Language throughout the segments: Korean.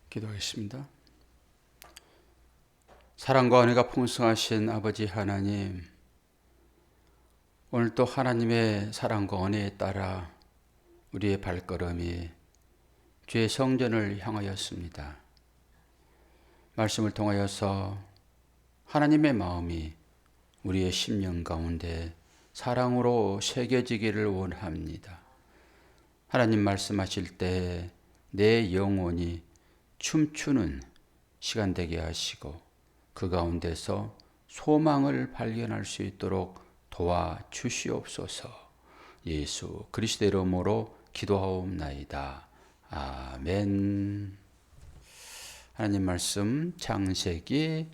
기도하겠습니다. 사랑과 은혜가 풍성하신 아버지 하나님, 오늘도 하나님의 사랑과 은혜에 따라 우리의 발걸음이 주의 성전을 향하였습니다. 말씀을 통하여서 하나님의 마음이 우리의 심령 가운데 사랑으로 새겨지기를 원합니다. 하나님 말씀하실 때 내 영혼이 춤추는 시간 되게 하시고 그 가운데서 소망을 발견할 수 있도록 도와주시옵소서. 예수 그리스도의 이름으로 기도하옵나이다. 아멘. 하나님 말씀 창세기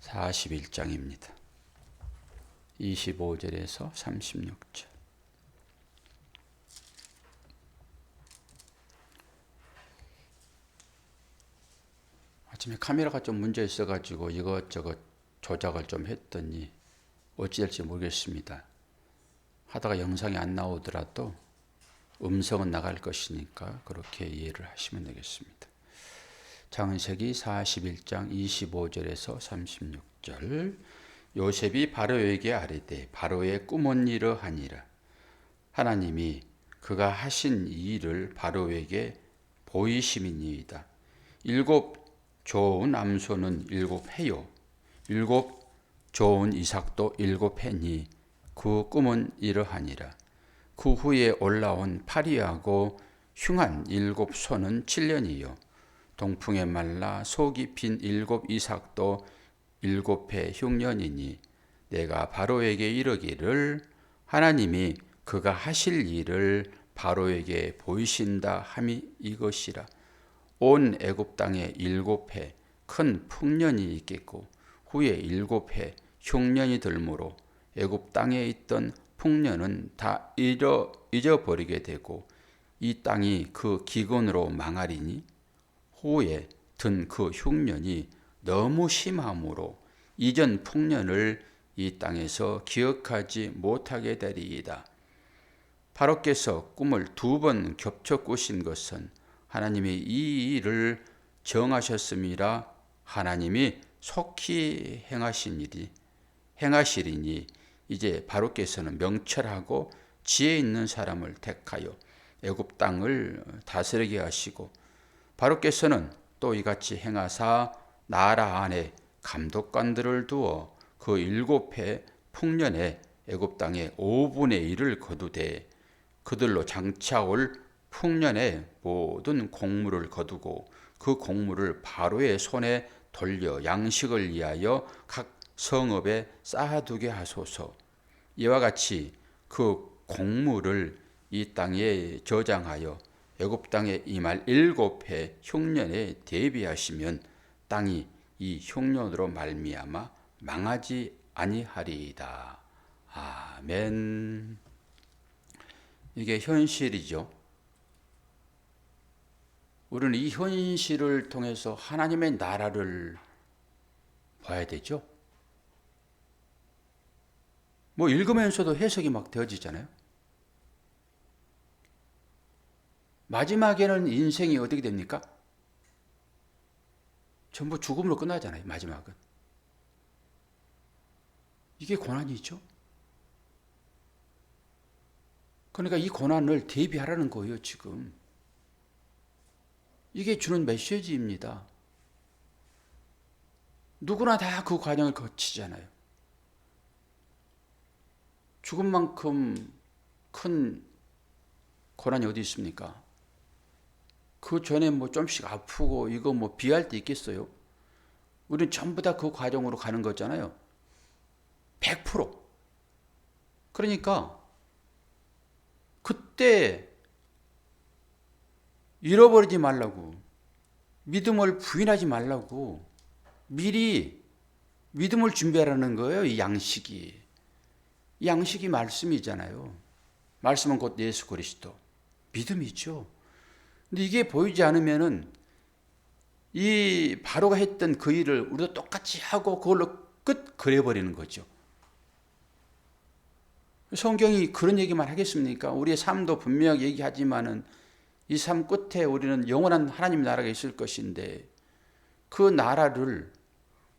41장입니다. 25절에서 36절. 아침에 카메라가 좀 문제 있어가지고 이것저것 조작을 좀 했더니 어찌 될지 모르겠습니다. 하다가 영상이 안 나오더라도 음성은 나갈 것이니까 그렇게 이해를 하시면 되겠습니다. 창세기 41장 25절에서 36절. 요셉이 바로에게 아뢰되 바로의 꿈은 이러하니라. 하나님이 그가 하신 이 일을 바로에게 보이심이니이다. 7 좋은 암소는 7 해요. 7 좋은 이삭도 7 해니 그 꿈은 이러하니라. 그 후에 올라온 파리하고 흉한 7 소는 7년이요. 동풍에 말라 속이 핀 7 이삭도 7해 흉년이니 내가 바로에게 이르기를 하나님이 그가 하실 일을 바로에게 보이신다 함이 이것이라. 온 애굽 땅에 7해 큰 풍년이 있겠고 후에 7해 흉년이 들므로 애굽 땅에 있던 풍년은 다 잊어버리게 되고 이 땅이 그 기근으로 망하리니 후에 든 그 흉년이 너무 심함으로 이전 풍년을 이 땅에서 기억하지 못하게 되리이다. 바로께서 꿈을 2번 겹쳐 꾸신 것은 하나님이 이 일을 정하셨음이라. 하나님이 속히 행하시리니 이제 바로께서는 명철하고 지혜 있는 사람을 택하여 애굽 땅을 다스리게 하시고 바로께서는 또 이같이 행하사 나라 안에 감독관들을 두어 그 7해 풍년에 애굽 땅의 5분의 1을 거두되 그들로 장차올 풍년에 모든 곡물을 거두고 그 곡물을 바로의 손에 돌려 양식을 위하여 각 성읍에 쌓아두게 하소서. 이와 같이 그 곡물을 이 땅에 저장하여 애굽 땅에 임할 7해 흉년에 대비하시면 땅이 이 흉년으로 말미암아 망하지 아니하리이다. 아멘. 이게 현실이죠. 우리는 이 현실을 통해서 하나님의 나라를 봐야 되죠. 뭐 읽으면서도 해석이 막 되어지잖아요. 마지막에는 인생이 어떻게 됩니까? 전부 죽음으로 끝나잖아요. 마지막은. 이게 고난이죠. 그러니까 이 고난을 대비하라는 거예요, 지금. 이게 주는 메시지입니다. 누구나 다 그 과정을 거치잖아요. 죽음만큼 큰 고난이 어디 있습니까? 그 전에 뭐 좀씩 아프고 이거 뭐 비할 때 있겠어요? 우리는 전부 다 그 과정으로 가는 거잖아요. 100%. 그러니까 그때 잃어버리지 말라고, 믿음을 부인하지 말라고 미리 믿음을 준비하라는 거예요. 이 양식이. 이 양식이 말씀이잖아요. 말씀은 곧 예수 그리스도. 믿음이죠. 근데 이게 보이지 않으면은 이 바로가 했던 그 일을 우리도 똑같이 하고 그걸로 끝 그려버리는 거죠. 성경이 그런 얘기만 하겠습니까? 우리의 삶도 분명하게 얘기하지만은 이 삶 끝에 우리는 영원한 하나님 나라가 있을 것인데 그 나라를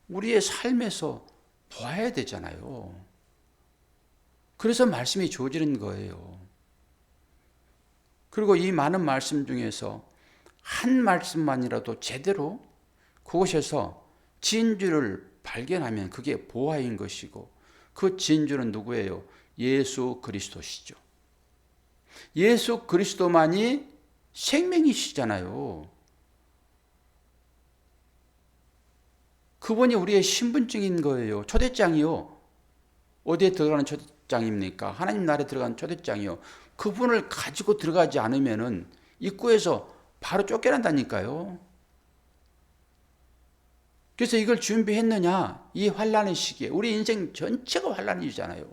우리의 삶에서 보아야 되잖아요. 그래서 말씀이 주어지는 거예요. 그리고 이 많은 말씀 중에서 한 말씀만이라도 제대로 그곳에서 진주를 발견하면 그게 보화인 것이고 그 진주는 누구예요? 예수 그리스도시죠. 예수 그리스도만이 생명이시잖아요. 그분이 우리의 신분증인 거예요. 초대장이요. 어디에 들어가는 초대장입니까? 하나님 나라에 들어가는 초대장이요. 그분을 가지고 들어가지 않으면은 입구에서 바로 쫓겨난다니까요. 그래서 이걸 준비했느냐? 이 환란의 시기에 우리 인생 전체가 환란이잖아요.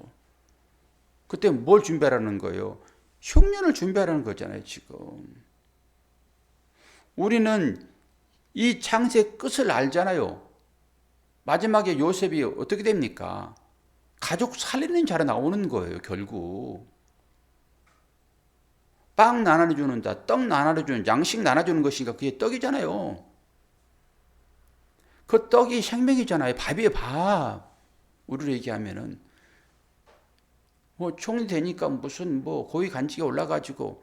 그때 뭘 준비하라는 거예요? 흉년을 준비하라는 거잖아요, 지금. 우리는 이 창세의 끝을 알잖아요. 마지막에 요셉이 어떻게 됩니까? 가족 살리는 자로 나오는 거예요, 결국. 빵 나눠주는 자, 떡 나눠주는, 양식 나눠주는 것이니까 그게 떡이잖아요. 그 떡이 생명이잖아요. 밥이에요, 밥. 우리로 얘기하면은. 뭐 총리 되니까 무슨 뭐 고위 간직에 올라가지고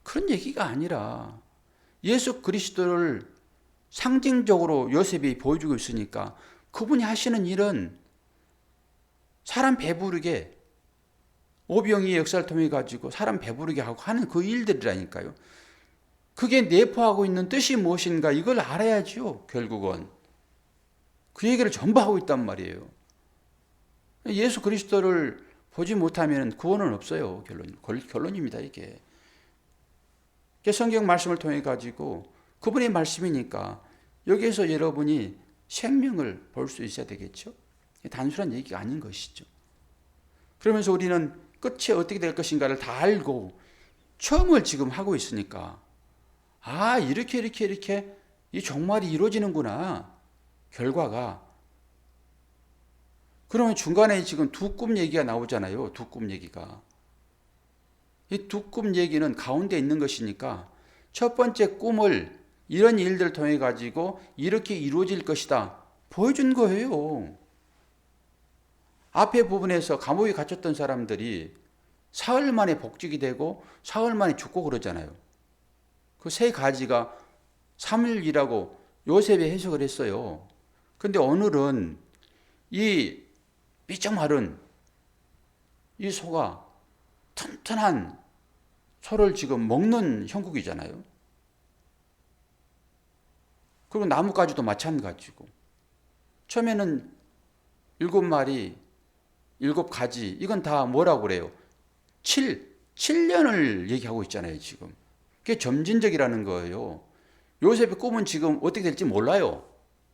그런 얘기가 아니라 예수 그리스도를 상징적으로 요셉이 보여주고 있으니까 그분이 하시는 일은 사람 배부르게 오병이의 역사를 통해 가지고 사람 배부르게 하고 하는 그 일들이라니까요. 그게 내포하고 있는 뜻이 무엇인가 이걸 알아야죠. 결국은 그 얘기를 전부 하고 있단 말이에요. 예수 그리스도를 보지 못하면 구원은 없어요. 결론입니다. 이게 성경 말씀을 통해 가지고 그분의 말씀이니까 여기에서 여러분이 생명을 볼 수 있어야 되겠죠. 단순한 얘기가 아닌 것이죠. 그러면서 우리는 끝이 어떻게 될 것인가를 다 알고 처음을 지금 하고 있으니까 아 이렇게 이 종말이 이루어지는구나. 결과가. 그러면 중간에 지금 두 꿈 얘기가 나오잖아요. 두 꿈 얘기가. 이 두 꿈 얘기는 가운데 있는 것이니까 첫 번째 꿈을 이런 일들을 통해 가지고 이렇게 이루어질 것이다 보여준 거예요. 앞에 부분에서 감옥에 갇혔던 사람들이 사흘 만에 복직이 되고 사흘 만에 죽고 그러잖아요. 그 세 가지가 3일이라고 요셉이 해석을 했어요. 근데 오늘은 이 삐쩍 마른 이 소가 튼튼한 소를 지금 먹는 형국이잖아요. 그리고 나뭇가지도 마찬가지고 처음에는 7마리 7가지 이건 다 뭐라고 그래요? 7년을 얘기하고 있잖아요 지금. 그게 점진적이라는 거예요. 요셉의 꿈은 지금 어떻게 될지 몰라요.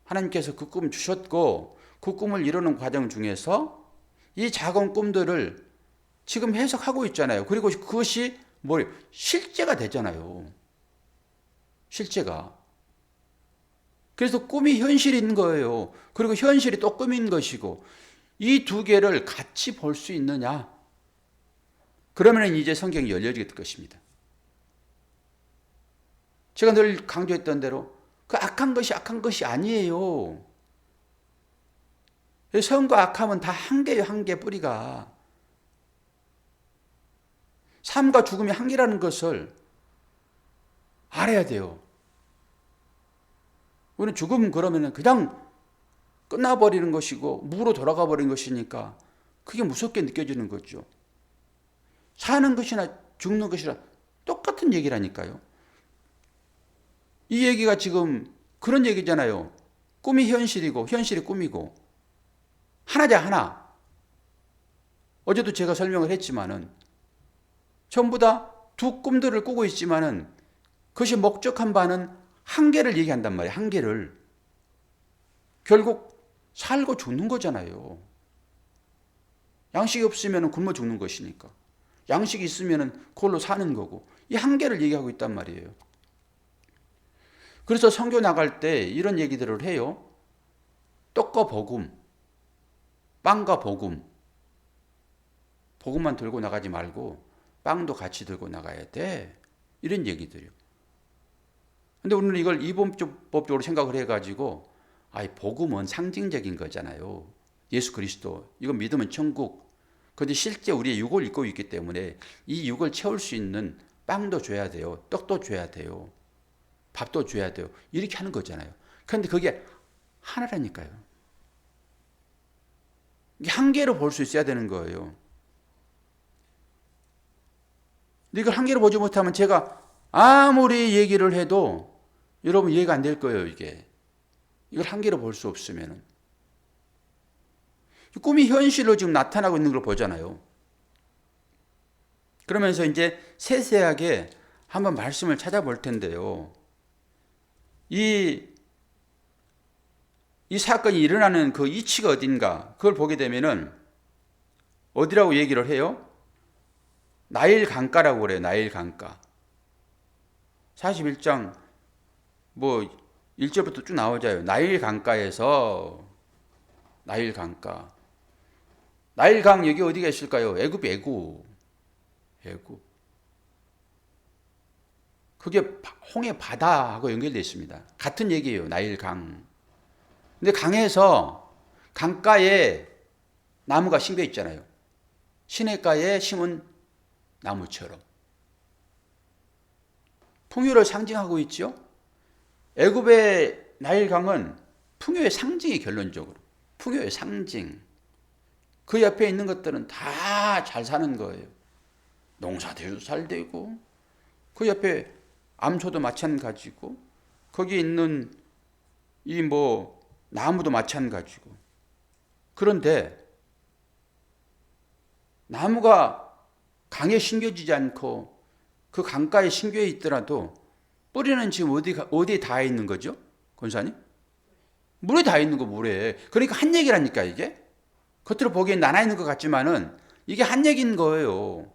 하나님께서 그 꿈을 주셨고 그 꿈을 이루는 과정 중에서 이 작은 꿈들을 지금 해석하고 있잖아요. 그리고 그것이 뭐예요? 실제가 되잖아요. 실제가. 그래서 꿈이 현실인 거예요. 그리고 현실이 또 꿈인 것이고 이 두 개를 같이 볼 수 있느냐? 그러면 이제 성경이 열려지게 될 것입니다. 제가 늘 강조했던 대로 그 악한 것이 아니에요. 선과 악함은 다 한계예요. 한계 뿌리가. 삶과 죽음이 한계라는 것을 알아야 돼요. 우리는 죽음 그러면 그냥 끝나버리는 것이고 무로 돌아가 버린 것이니까 그게 무섭게 느껴지는 거죠. 사는 것이나 죽는 것이나 똑같은 얘기라니까요. 이 얘기가 지금 그런 얘기잖아요. 꿈이 현실이고 현실이 꿈이고 하나자 하나. 어제도 제가 설명을 했지만은 전부 다 두 꿈들을 꾸고 있지만은 그것이 목적한 바는 한계를 얘기한단 말이에요. 한계를. 결국 살고 죽는 거잖아요. 양식이 없으면 굶어 죽는 것이니까. 양식이 있으면 그걸로 사는 거고. 이 한계를 얘기하고 있단 말이에요. 그래서 선교 나갈 때 이런 얘기들을 해요. 떡과 복음, 빵과 복음. 복음만 들고 나가지 말고 빵도 같이 들고 나가야 돼. 이런 얘기들이요. 근데 우리는 이걸 이분법적으로 생각을 해가지고 복음은 상징적인 거잖아요. 예수 그리스도. 이거 믿으면 천국. 그런데 실제 우리의 육을 입고 있기 때문에 이 육을 채울 수 있는 빵도 줘야 돼요. 떡도 줘야 돼요. 밥도 줘야 돼요. 이렇게 하는 거잖아요. 그런데 그게 하나라니까요. 이게 한계로 볼 수 있어야 되는 거예요. 근데 이걸 한계로 보지 못하면 제가 아무리 얘기를 해도 여러분 이해가 안 될 거예요, 이게. 이걸 한계로 볼 수 없으면은. 꿈이 현실로 지금 나타나고 있는 걸 보잖아요. 그러면서 이제 세세하게 한번 말씀을 찾아볼 텐데요. 이 사건이 일어나는 그 이치가 어딘가, 그걸 보게 되면은 어디라고 얘기를 해요? 나일 강가라고 그래요, 나일 강가. 41장, 1절부터 쭉 나오잖아요. 나일 강가에서, 나일 강가. 나일강 여기 어디가 있을까요? 애굽. 그게 홍해 바다하고 연결되어 있습니다. 같은 얘기예요. 나일강. 근데 강에서 강가에 나무가 심겨 있잖아요. 시냇가에 심은 나무처럼. 풍요를 상징하고 있죠. 애굽의 나일강은 풍요의 상징이 결론적으로. 풍요의 상징. 그 옆에 있는 것들은 다 잘 사는 거예요. 농사도 잘 되고, 그 옆에 암소도 마찬가지고, 거기 있는 나무도 마찬가지고. 그런데 나무가 강에 심겨지지 않고 그 강가에 심겨 있더라도 뿌리는 지금 어디에 닿아 있는 거죠? 권사님? 물에 닿아 있는 거, 물에. 그러니까 한 얘기라니까, 이게. 겉으로 보기엔 나눠 있는 것 같지만은 이게 한 얘기인 거예요.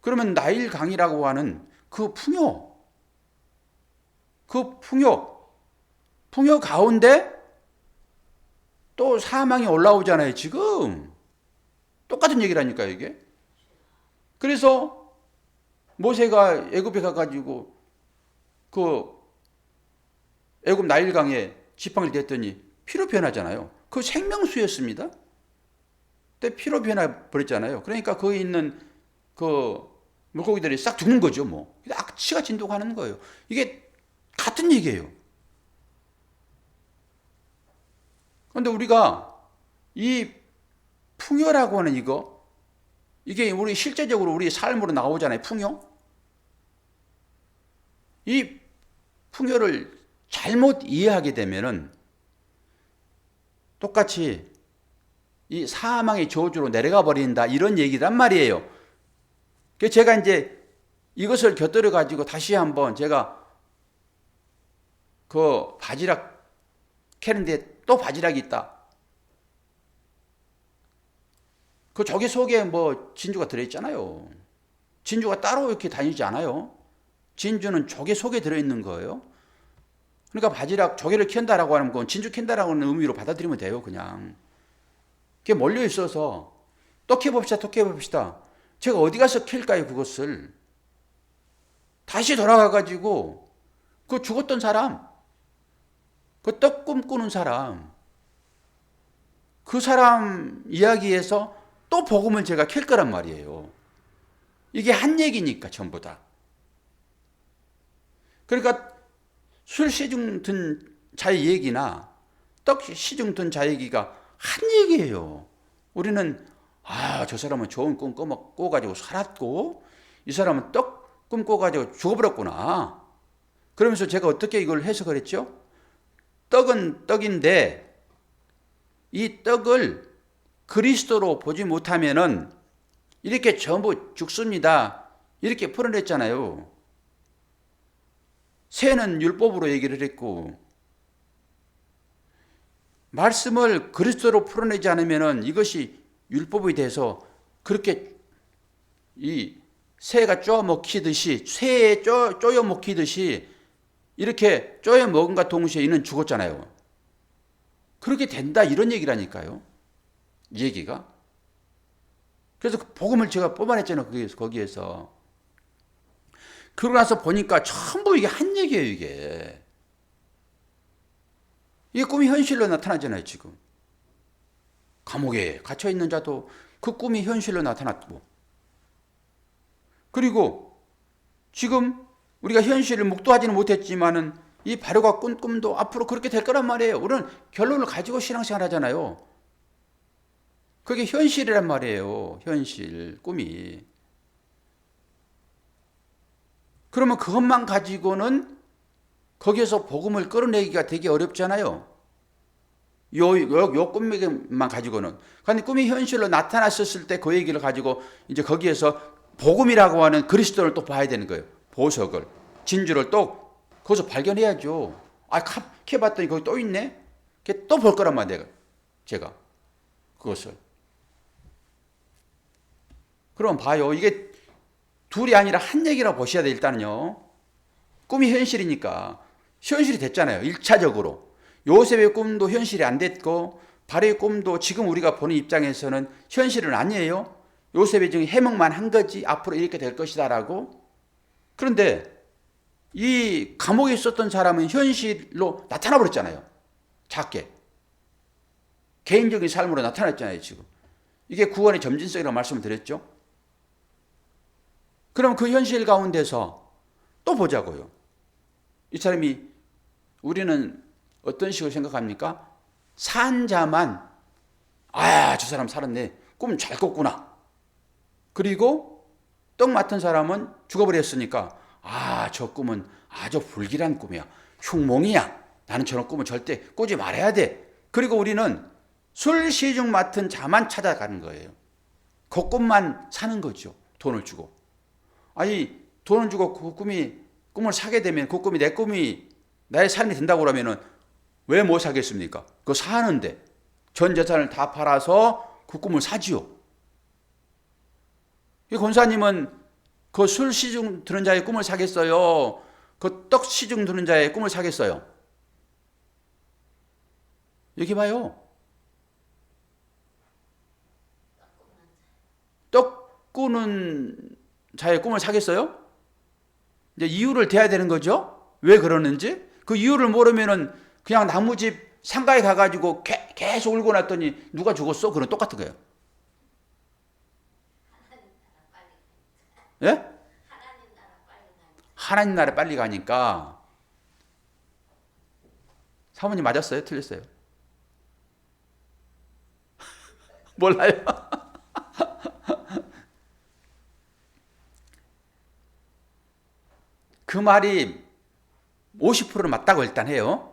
그러면 나일강이라고 하는 그 풍요 가운데 또 사망이 올라오잖아요, 지금. 똑같은 얘기라니까요, 이게. 그래서 모세가 애굽에 가가지고 그 애굽 나일강에 지팡이를 댔더니 피로 변하잖아요. 그 생명수였습니다. 근데 피로 변해 버렸잖아요. 그러니까 거기 있는 그 물고기들이 싹 죽는 거죠, 뭐. 악취가 진동하는 거예요. 이게 같은 얘기예요. 그런데 우리가 이 풍요라고 하는 이게 우리 실제적으로 우리 삶으로 나오잖아요, 풍요. 이 풍요를 잘못 이해하게 되면은 똑같이 이 사망의 저주로 내려가 버린다, 이런 얘기란 말이에요. 그래서 제가 이제 이것을 곁들여 가지고 다시 한번 제가 그 바지락 캐는데 또 바지락이 있다. 그 조개 속에 진주가 들어있잖아요. 진주가 따로 이렇게 다니지 않아요. 진주는 조개 속에 들어있는 거예요. 그러니까 조개를 캔다라고 하는 건 진주 캔다라고 하는 의미로 받아들이면 돼요, 그냥. 그게 몰려 있어서 또 캐봅시다. 제가 어디 가서 캘까요, 그것을? 다시 돌아가가지고 그 죽었던 사람, 그 떡 꿈꾸는 사람, 그 사람 이야기에서 또 복음을 제가 캘 거란 말이에요. 이게 한 얘기니까, 전부 다. 그러니까 술 시중 든 자의 얘기나 떡 시중 든 자의 얘기가 한 얘기예요. 우리는 저 사람은 좋은 꿈 꿔가지고 살았고 이 사람은 떡 꿈 꿔가지고 죽어버렸구나. 그러면서 제가 어떻게 이걸 해석을 했죠? 떡은 떡인데 이 떡을 그리스도로 보지 못하면은 이렇게 전부 죽습니다. 이렇게 풀어냈잖아요. 새는 율법으로 얘기를 했고, 말씀을 그리스도로 풀어내지 않으면 이것이 율법이 돼서 그렇게 이 새가 쪼여먹히듯이, 새에 쪼여먹히듯이 이렇게 쪼여먹은과 동시에 이는 죽었잖아요. 그렇게 된다, 이런 얘기라니까요, 이 얘기가. 그래서 그 복음을 제가 뽑아냈잖아요, 거기에서. 그러고 나서 보니까 전부 이게 한 얘기예요, 이게. 이게 꿈이 현실로 나타나잖아요, 지금. 감옥에 갇혀 있는 자도 그 꿈이 현실로 나타났고. 그리고 지금 우리가 현실을 목도하지는 못했지만은 이 바로가 꾼 꿈도 앞으로 그렇게 될 거란 말이에요. 우리는 결론을 가지고 신앙생활 하잖아요. 그게 현실이란 말이에요. 현실, 꿈이. 그러면 그것만 가지고는 거기에서 복음을 끌어내기가 되게 어렵잖아요. 요 꿈만 가지고는. 그런데 꿈이 현실로 나타났었을 때 그 얘기를 가지고 이제 거기에서 복음이라고 하는 그리스도를 또 봐야 되는 거예요. 보석을, 진주를 또 거기서 발견해야죠. 아, 캐 봤더니 거기 또 있네? 또 볼 거란 말이에요. 제가. 그것을. 그럼 봐요. 이게 둘이 아니라 한 얘기라고 보셔야 돼, 일단은요. 꿈이 현실이니까. 현실이 됐잖아요. 1차적으로. 요셉의 꿈도 현실이 안 됐고, 바로의 꿈도 지금 우리가 보는 입장에서는 현실은 아니에요. 요셉이 지금 해몽만 한 거지, 앞으로 이렇게 될 것이다라고. 그런데 이 감옥에 있었던 사람은 현실로 나타나 버렸잖아요. 작게. 개인적인 삶으로 나타났잖아요, 지금. 이게 구원의 점진성이라고 말씀을 드렸죠. 그럼 그 현실 가운데서 또 보자고요. 이 사람이, 우리는 어떤 식으로 생각합니까? 산 자만, 아, 저 사람 살았네. 꿈 잘 꿨구나. 그리고 떡 맡은 사람은 죽어버렸으니까, 아, 저 꿈은 아주 불길한 꿈이야. 흉몽이야. 나는 저런 꿈을 절대 꾸지 말아야 돼. 그리고 우리는 술 시중 맡은 자만 찾아가는 거예요. 그 꿈만 사는 거죠. 돈을 주고. 아니, 돈을 주고 그 꿈을 사게 되면 그 꿈이 내 꿈이 나의 삶이 된다고 그러면은 왜 못 사겠습니까? 그거 사는데 전 재산을 다 팔아서 그 꿈을 사지요. 이 권사님은 그 술 시중 드는 자의 꿈을 사겠어요? 그 떡 시중 드는 자의 꿈을 사겠어요? 여기 봐요. 떡 꾸는 자의 꿈을 사겠어요? 이제 이유를 대야 되는 거죠. 왜 그러는지. 그 이유를 모르면은 그냥 나무집 상가에 가가지고 계속 울고 났더니 누가 죽었어? 그건 똑같은 거예요. 예? 하나님 나라 빨리 가니까. 사모님 맞았어요? 틀렸어요? 몰라요. 그 말이 50%는 맞다고 일단 해요.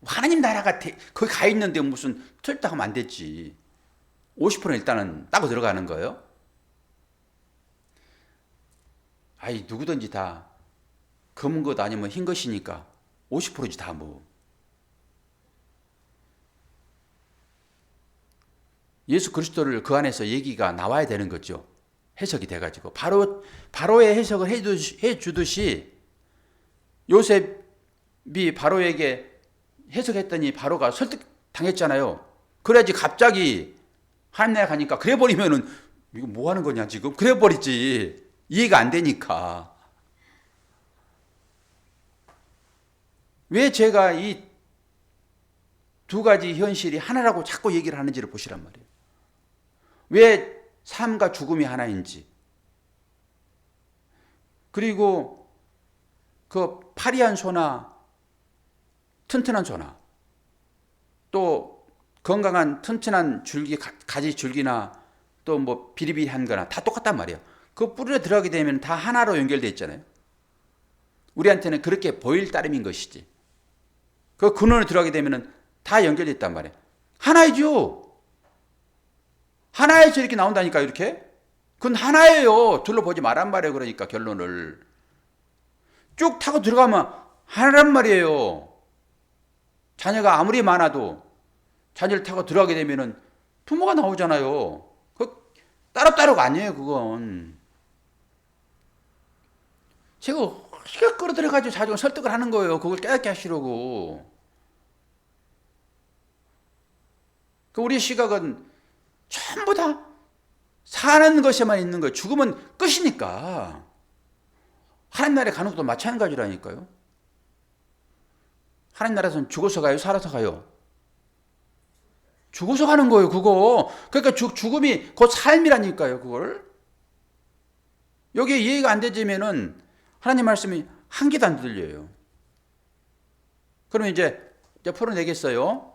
하나님 나라가 거기 가 있는데 무슨 틀렸다 하면 안 됐지. 50%는 일단은 따고 들어가는 거예요. 아이, 누구든지 다 검은 것 아니면 흰 것이니까 50%지 다 뭐. 예수 그리스도를 그 안에서 얘기가 나와야 되는 거죠. 해석이 돼가지고. 바로의 해석을 해주듯이 요셉이 바로에게 해석했더니 바로가 설득당했잖아요. 그래야지 갑자기 하나님 나라 가니까 그래 버리면은 이거 뭐 하는 거냐 지금? 그래 버리지. 이해가 안 되니까. 왜 제가 이 두 가지 현실이 하나라고 자꾸 얘기를 하는지를 보시란 말이에요. 왜 삶과 죽음이 하나인지. 그리고 그 파리한 소나 튼튼한 소나 또 건강한 튼튼한 줄기, 가지 줄기나 또 뭐 비리비리한 거나 다 똑같단 말이에요. 그 뿌리에 들어가게 되면 다 하나로 연결되어 있잖아요. 우리한테는 그렇게 보일 따름인 것이지. 그 근원에 들어가게 되면 다 연결되어 있단 말이에요. 하나이죠. 하나에서 이렇게 나온다니까 이렇게. 그건 하나예요. 둘러보지 말란 말이에요. 그러니까 결론을. 쭉 타고 들어가면 하나란 말이에요. 자녀가 아무리 많아도 자녀를 타고 들어가게 되면은 부모가 나오잖아요. 그 따로따로가 아니에요, 그건. 제가 끌어들여가지고 자주 설득을 하는 거예요. 그걸 깨닫게 하시려고. 그 우리 시각은 전부 다 사는 것에만 있는 거예요. 죽으면 끝이니까. 하나님 나라에 가는 것도 마찬가지라니까요. 하나님 나라에서는 죽어서 가요? 살아서 가요? 죽어서 가는 거예요, 그거. 그러니까 죽음이 곧 삶이라니까요, 그걸. 여기에 이해가 안 되지면은 하나님 말씀이 한 개도 안 들려요. 그러면 이제 풀어내겠어요.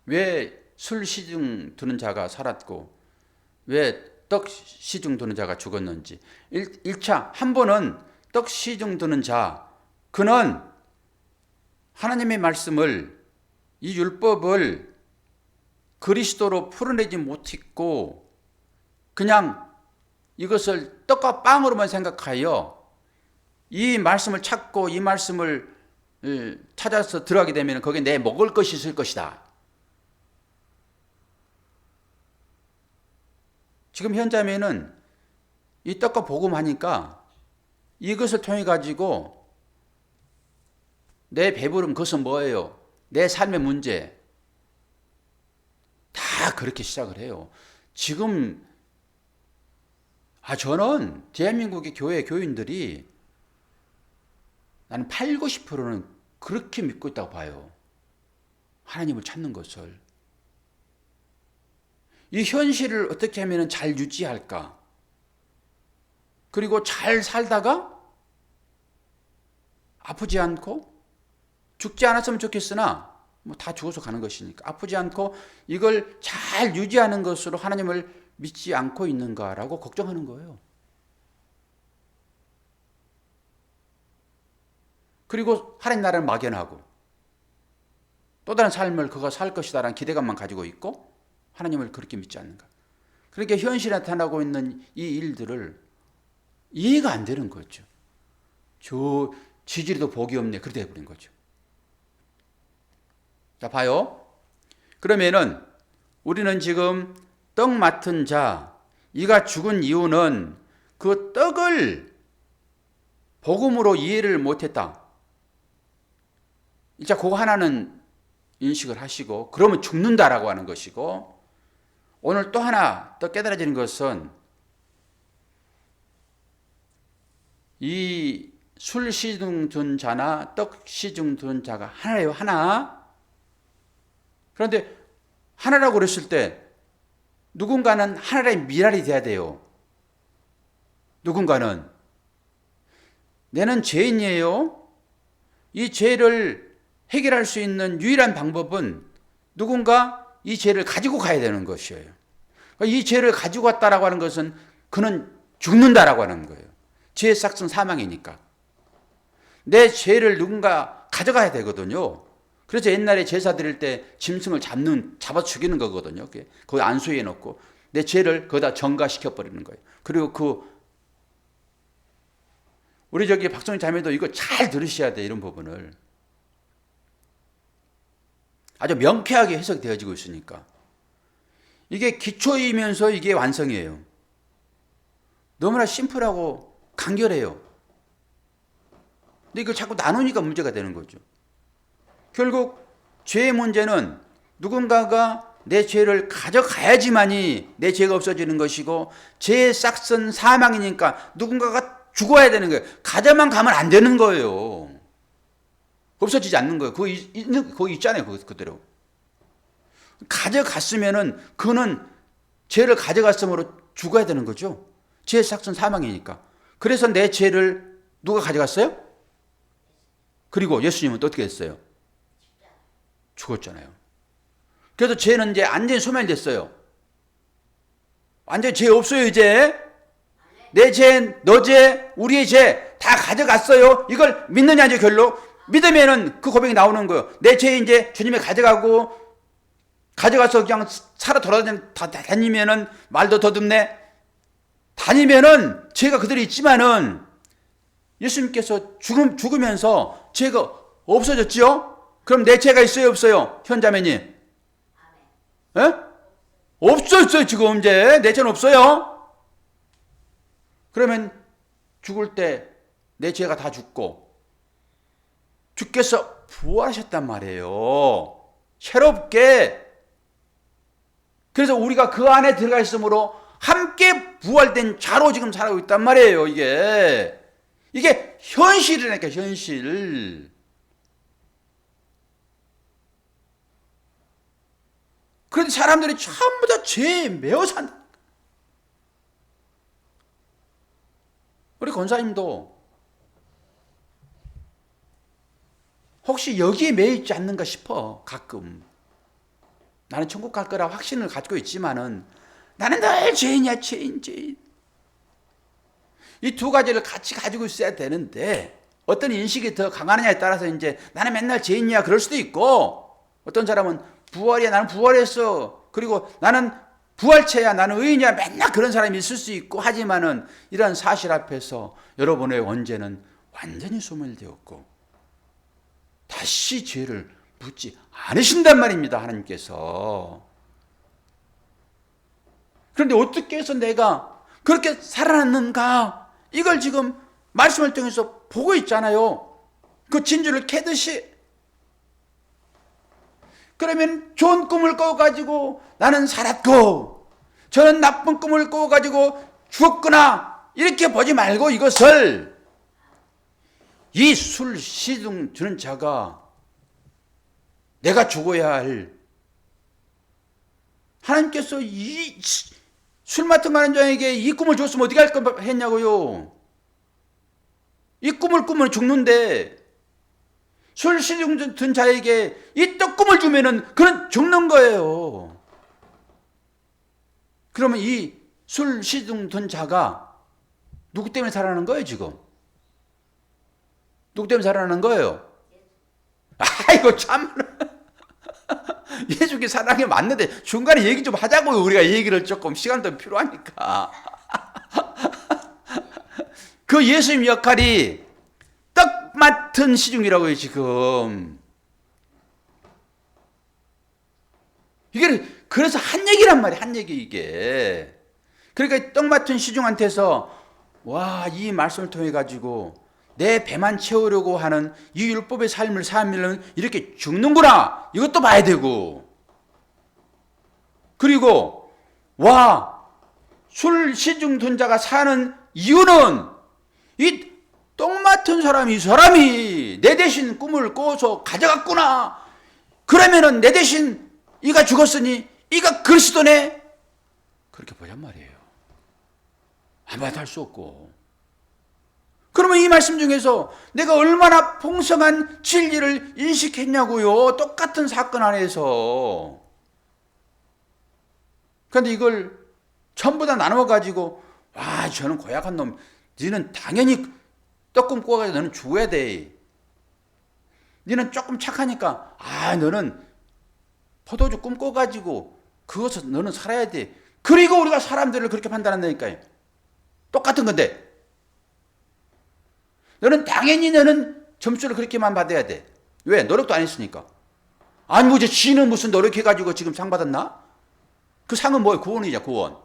왜 술 시중 두는 자가 살았고 왜 떡 시중 두는 자가 죽었는지. 1차 한 번은 떡 시중 두는 자, 그는 하나님의 말씀을, 이 율법을 그리스도로 풀어내지 못했고 그냥 이것을 떡과 빵으로만 생각하여 이 말씀을 찾고 이 말씀을 찾아서 들어가게 되면 거기에 내 먹을 것이 있을 것이다. 지금 현자매는 이 떡과 복음하니까 이것을 통해 가지고 내 배부름, 그것은 뭐예요? 내 삶의 문제. 다 그렇게 시작을 해요. 지금 저는 대한민국의 교회 교인들이 나는 8, 90%는 그렇게 믿고 있다고 봐요. 하나님을 찾는 것을. 이 현실을 어떻게 하면 잘 유지할까? 그리고 잘 살다가 아프지 않고 죽지 않았으면 좋겠으나 뭐 다 죽어서 가는 것이니까 아프지 않고 이걸 잘 유지하는 것으로 하나님을 믿지 않고 있는가라고 걱정하는 거예요. 그리고 하나님 나라를 막연하고 또 다른 삶을 그가 살 것이다라는 기대감만 가지고 있고 하나님을 그렇게 믿지 않는가. 그러니까 현실에 나타나고 있는 이 일들을 이해가 안 되는 거죠. 저 지지리도 복이 없네. 그렇게 돼버린 거죠. 자, 봐요. 그러면은 우리는 지금 떡 맡은 자, 이가 죽은 이유는 그 떡을 복음으로 이해를 못했다. 자, 그거 하나는 인식을 하시고, 그러면 죽는다라고 하는 것이고, 오늘 또 하나 또 깨달아지는 것은 이 술 시중 둔 자나 떡 시중 둔 자가 하나예요, 하나. 그런데 하나라고 그랬을 때 누군가는 하나의 미랄이 돼야 돼요. 누군가는 내는 죄인이에요. 이 죄를 해결할 수 있는 유일한 방법은 누군가 이 죄를 가지고 가야 되는 것이에요. 이 죄를 가지고 왔다라고 하는 것은 그는 죽는다라고 하는 거예요. 죄의 삭은 사망이니까. 내 죄를 누군가 가져가야 되거든요. 그래서 옛날에 제사 드릴 때 짐승을 잡아 죽이는 거거든요. 거기 안수해 놓고 내 죄를 거기다 전가시켜 버리는 거예요. 그리고 우리 박성희 자매도 이거 잘 들으셔야 돼. 이런 부분을 아주 명쾌하게 해석되어지고 있으니까 이게 기초이면서 이게 완성이에요. 너무나 심플하고 간결해요. 근데 이걸 자꾸 나누니까 문제가 되는 거죠. 결국 죄의 문제는 누군가가 내 죄를 가져가야지만이 내 죄가 없어지는 것이고, 죄의 싹은 사망이니까 누군가가 죽어야 되는 거예요. 가져만 가면 안 되는 거예요. 없어지지 않는 거예요. 거기 있잖아요. 그대로. 가져갔으면은 그는 죄를 가져갔으므로 죽어야 되는 거죠. 죄의 싹은 사망이니까. 그래서 내 죄를 누가 가져갔어요? 그리고 예수님은 또 어떻게 했어요? 죽었잖아요. 그래서 죄는 이제 완전히 소멸됐어요. 완전히 죄 없어요, 이제. 내 죄, 너 죄, 우리의 죄 다 가져갔어요. 이걸 믿느냐, 이제 결론. 믿으면은 그 고백이 나오는 거예요. 내 죄 이제 주님이 가져가서 그냥 살아 돌아다니면은 말도 더듬네. 다니면은 죄가 그대로 있지만은 예수님께서 죽으면서 죄가 없어졌지요? 그럼 내 죄가 있어요, 없어요? 현자매님. 예? 없어졌어요, 지금 이제. 내 죄는 없어요. 그러면 죽을 때 내 죄가 다 죽고 주께서 부활하셨단 말이에요. 새롭게. 그래서 우리가 그 안에 들어가 있으므로 함께 부활된 자로 지금 살아가고 있단 말이에요. 이게 현실이라니까, 현실. 그런데 사람들이 전부 다 죄에 매어 산다. 우리 권사님도 혹시 여기에 매여 있지 않는가 싶어. 가끔 나는 천국 갈 거라 확신을 가지고 있지만은 나는 늘 죄인이야, 죄인. 이 두 가지를 같이 가지고 있어야 되는데 어떤 인식이 더 강하느냐에 따라서 이제 나는 맨날 죄인이야 그럴 수도 있고, 어떤 사람은 부활이야, 나는 부활했어, 그리고 나는 부활체야, 나는 의인이야, 맨날 그런 사람이 있을 수 있고, 하지만은 이런 사실 앞에서 여러분의 원죄는 완전히 소멸되었고 다시 죄를 묻지 않으신단 말입니다, 하나님께서. 그런데 어떻게 해서 내가 그렇게 살아났는가, 이걸 지금 말씀을 통해서 보고 있잖아요. 그 진주를 캐듯이. 그러면 좋은 꿈을 꿔가지고 나는 살았고 저는 나쁜 꿈을 꿔가지고 죽었구나, 이렇게 보지 말고 이것을, 이 술 시중 주는 자가 내가 죽어야 할, 하나님께서 이 술 맡은 가는 자에게 이 꿈을 줬으면 어떻게 할 거 했냐고요. 이 꿈을 꾸면 죽는데 술 시중 든 자에게 이 떡 꿈을 주면은 그는 죽는 거예요. 그러면 이 술 시중 든 자가 누구 때문에 살아나는 거예요, 지금? 누구 때문에 살아나는 거예요? 아이고, 참. 예수께 사랑이 맞는데 중간에 얘기 좀 하자고요. 우리가 얘기를 조금 시간도 필요하니까. 그 예수님 역할이 떡 맡은 시중이라고요, 지금. 이게 그래서 한 얘기란 말이에요, 한 얘기 이게. 그러니까 떡 맡은 시중한테서 와, 이 말씀을 통해 가지고 내 배만 채우려고 하는 이 율법의 삶을 살면 이렇게 죽는구나, 이것도 봐야 되고, 그리고 와, 술 시중 둔 자가 사는 이유는 이 떡 맡은 사람이, 이 사람이 내 대신 꿈을 꿔서 가져갔구나, 그러면은 내 대신 이가 죽었으니 이가 그리스도네, 그렇게 보란 말이에요. 아무것도 할 수 없고. 그러면 이 말씀 중에서 내가 얼마나 풍성한 진리를 인식했냐고요, 똑같은 사건 안에서. 그런데 이걸 전부 다 나누어 가지고, 와, 저는 고약한 놈, 너는 당연히 떡꿈 꿔가지고 너는 죽어야 돼, 너는 조금 착하니까 너는 포도주 꿈 꿔가지고 그것을 너는 살아야 돼, 그리고 우리가 사람들을 그렇게 판단한다니까요. 똑같은 건데 너는 당연히 너는 점수를 그렇게만 받아야 돼. 왜? 노력도 안 했으니까. 아니 뭐 이제 지는 무슨 노력해가지고 지금 상 받았나? 그 상은 뭐예요? 구원이냐, 구원.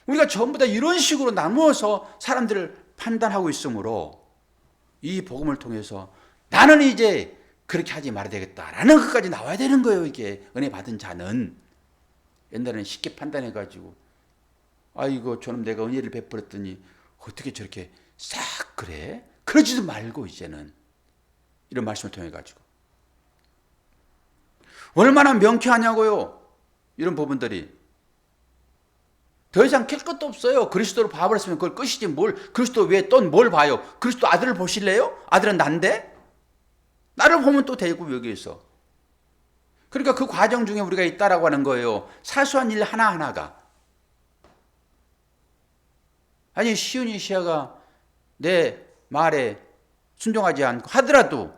우리가 전부 다 이런 식으로 나누어서 사람들을 판단하고 있으므로 이 복음을 통해서 나는 이제 그렇게 하지 말아야 되겠다라는 것까지 나와야 되는 거예요. 이게 은혜 받은 자는. 옛날에는 쉽게 판단해가지고 아이고 저놈 내가 은혜를 베풀었더니 어떻게 저렇게 싹 그래? 그러지도 말고 이제는 이런 말씀을 통해 가지고 얼마나 명쾌하냐고요. 이런 부분들이 더 이상 캘 것도 없어요. 그리스도로 봐버렸으면 그걸 끝이지 뭘, 그리스도 외에 또 뭘 봐요? 그리스도 아들을 보실래요? 아들은 난데? 나를 보면 또 되고 여기에서. 그러니까 그 과정 중에 우리가 있다라고 하는 거예요. 사소한 일 하나하나가. 아니 시은이 시아가 내 말에 순종하지 않고 하더라도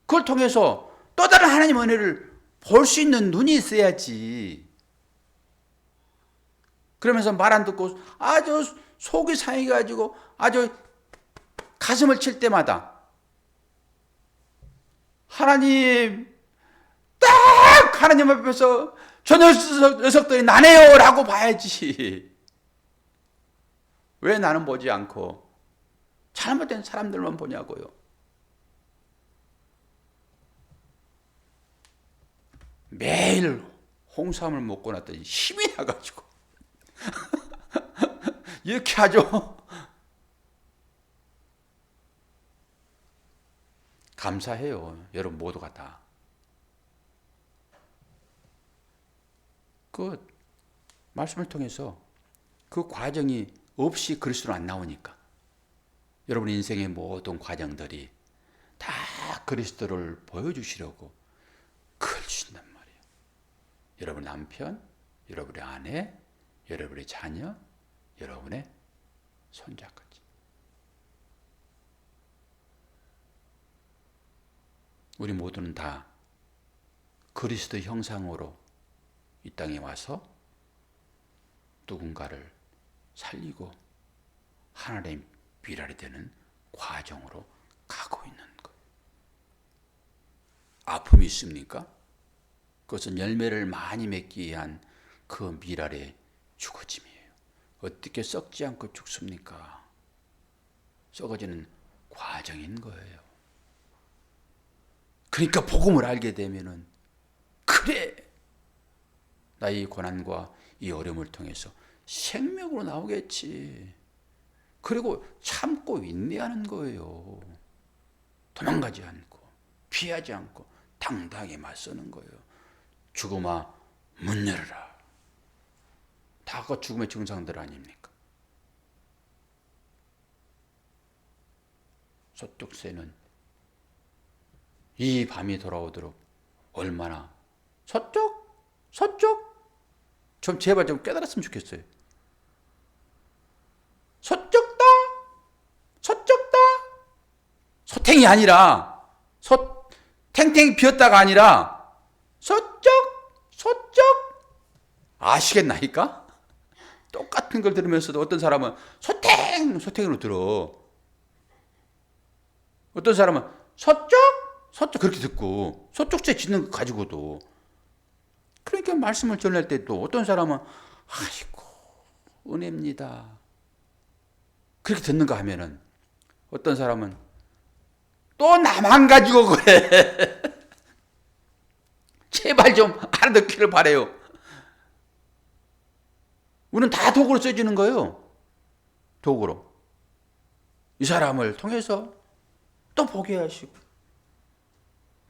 그걸 통해서 또 다른 하나님 은혜를 볼 수 있는 눈이 있어야지. 그러면서 말 안 듣고 아주 속이 상해가지고 아주 가슴을 칠 때마다 하나님, 딱 하나님 앞에서 저 녀석들이 나네요 라고 봐야지. 왜 나는 보지 않고 잘못된 사람들만 보냐고요. 매일 홍삼을 먹고 났더니 힘이 나가지고 이렇게 하죠. 감사해요. 여러분 모두가 다. 그 말씀을 통해서 그 과정이 없이 그리스도로 안 나오니까 여러분 인생의 모든 과정들이 다 그리스도를 보여주시려고 그걸 주신단 말이에요. 여러분 남편, 여러분의 아내, 여러분의 자녀, 여러분의 손자까지. 우리 모두는 다 그리스도 형상으로 이 땅에 와서 누군가를 살리고 하나님의 미랄이 되는 과정으로 가고 있는 거예요. 아픔이 있습니까? 그것은 열매를 많이 맺기 위한 그 미랄의 죽어짐이에요. 어떻게 썩지 않고 죽습니까? 썩어지는 과정인 거예요. 그러니까 복음을 알게 되면은 그래, 나의 고난과 이 어려움을 통해서 생명으로 나오겠지. 그리고 참고 인내하는 거예요. 도망가지 않고 피하지 않고 당당하게 맞서는 거예요. 죽음아 문 열어라. 다 그 죽음의 증상들 아닙니까? 서쪽새는 이 밤이 돌아오도록 얼마나 서쪽 좀 제발 좀 깨달았으면 좋겠어요. 서쪽다 소탱이 아니라 탱탱이 비었다가 아니라 서쪽 아시겠나이까? 똑같은 걸 들으면서도 어떤 사람은 소탱으로 들어. 어떤 사람은 서쪽 그렇게 듣고 서쪽째 짓는 거 가지고도. 그러니까 말씀을 전할 때 또 어떤 사람은 아이고 은혜입니다 그렇게 듣는가 하면은 어떤 사람은 또 나만 가지고 그래. 제발 좀 알아듣기를 바래요. 우리는 다 도구로 써지는 거예요. 도구로. 이 사람을 통해서 또 보게 하시고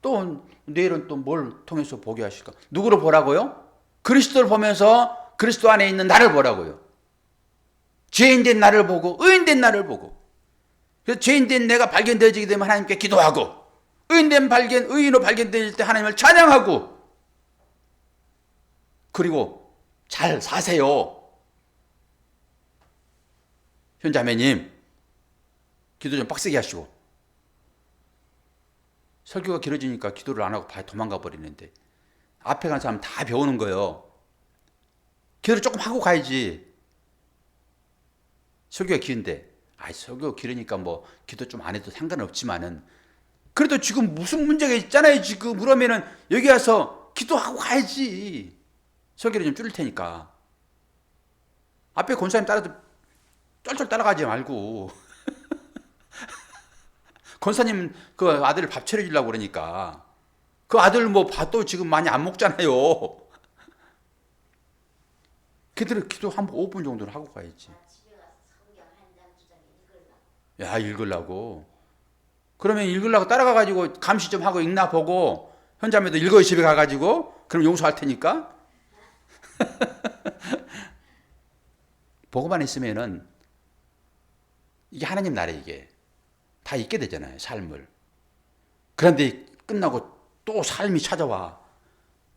또 내일은 또 뭘 통해서 보게 하실까? 누구를 보라고요? 그리스도를 보면서 그리스도 안에 있는 나를 보라고요. 죄인된 나를 보고 의인된 나를 보고. 그래서 죄인된 내가 발견되어지게 되면 하나님께 기도하고 의인으로 발견될 때 하나님을 찬양하고 그리고 잘 사세요. 현자매님 기도 좀 빡세게 하시고. 설교가 길어지니까 기도를 안 하고 도망가 버리는데 앞에 간 사람 다 배우는 거예요. 기도를 조금 하고 가야지. 설교가 긴데 설교가 길으니까 뭐 기도 좀 안 해도 상관없지만은 그래도 지금 무슨 문제가 있잖아요. 지금 그러면은 여기 와서 기도하고 가야지. 설교를 좀 줄일 테니까. 앞에 권사님 따라서 쫄쫄 따라가지 말고. 권사님 그 아들 밥 차려주려고 그러니까 그 아들 뭐 밥도 지금 많이 안 먹잖아요. 걔들은 기도 한 5분 정도는 하고 가야지. 야, 읽으려고. 그러면 읽으려고 따라가가지고 감시 좀 하고 읽나 보고 현자매도 읽어요 집에 가가지고. 그럼 용서할 테니까. 보고만 있으면은 이게 하나님 나라에 이게 다 있게 되잖아요. 삶을. 그런데 끝나고 또 삶이 찾아와.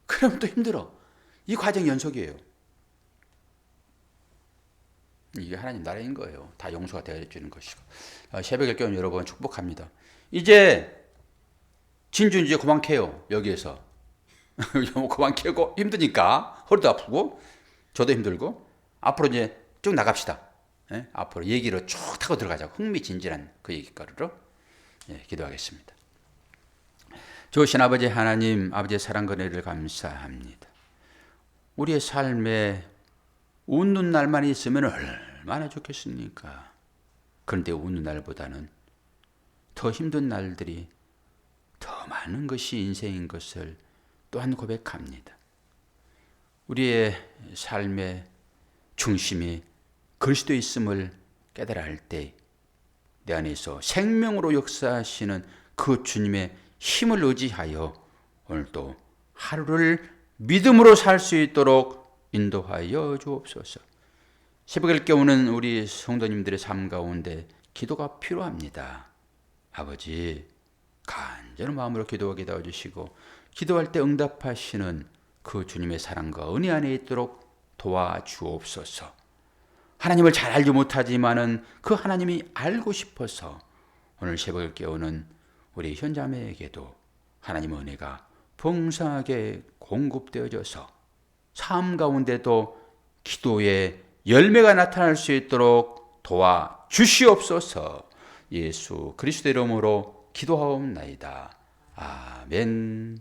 그러면 또 힘들어. 이 과정 연속이에요. 이게 하나님 나라인 거예요. 다 용서가 되어주는 것이고. 새벽에 깨운 여러분 축복합니다. 이제 진주 이제 그만 캐요. 여기에서. 그만 캐고 힘드니까 허리도 아프고 저도 힘들고 앞으로 이제 쭉 나갑시다. 예? 앞으로 얘기로 쭉 타고 들어가자고. 흥미진진한 그 얘기거리로 기도하겠습니다. 좋으신 아버지 하나님, 아버지의 사랑 은혜를 감사합니다. 우리의 삶에 웃는 날만 있으면 얼마나 좋겠습니까? 그런데 웃는 날보다는 더 힘든 날들이 더 많은 것이 인생인 것을 또한 고백합니다. 우리의 삶의 중심이 그리스도에 있음을 깨달아 할 때 내 안에서 생명으로 역사하시는 그 주님의 힘을 의지하여 오늘도 하루를 믿음으로 살 수 있도록 인도하여 주옵소서. 새벽을 깨우는 우리 성도님들의 삶 가운데 기도가 필요합니다. 아버지, 간절한 마음으로 기도하게 도와주시고 기도할 때 응답하시는 그 주님의 사랑과 은혜 안에 있도록 도와주옵소서. 하나님을 잘 알지 못하지만은 그 하나님이 알고 싶어서 오늘 새벽을 깨우는 우리 현자매에게도 하나님의 은혜가 풍성하게 공급되어져서 삶 가운데도 기도의 열매가 나타날 수 있도록 도와주시옵소서. 예수 그리스도 이름으로 기도하옵나이다. 아멘.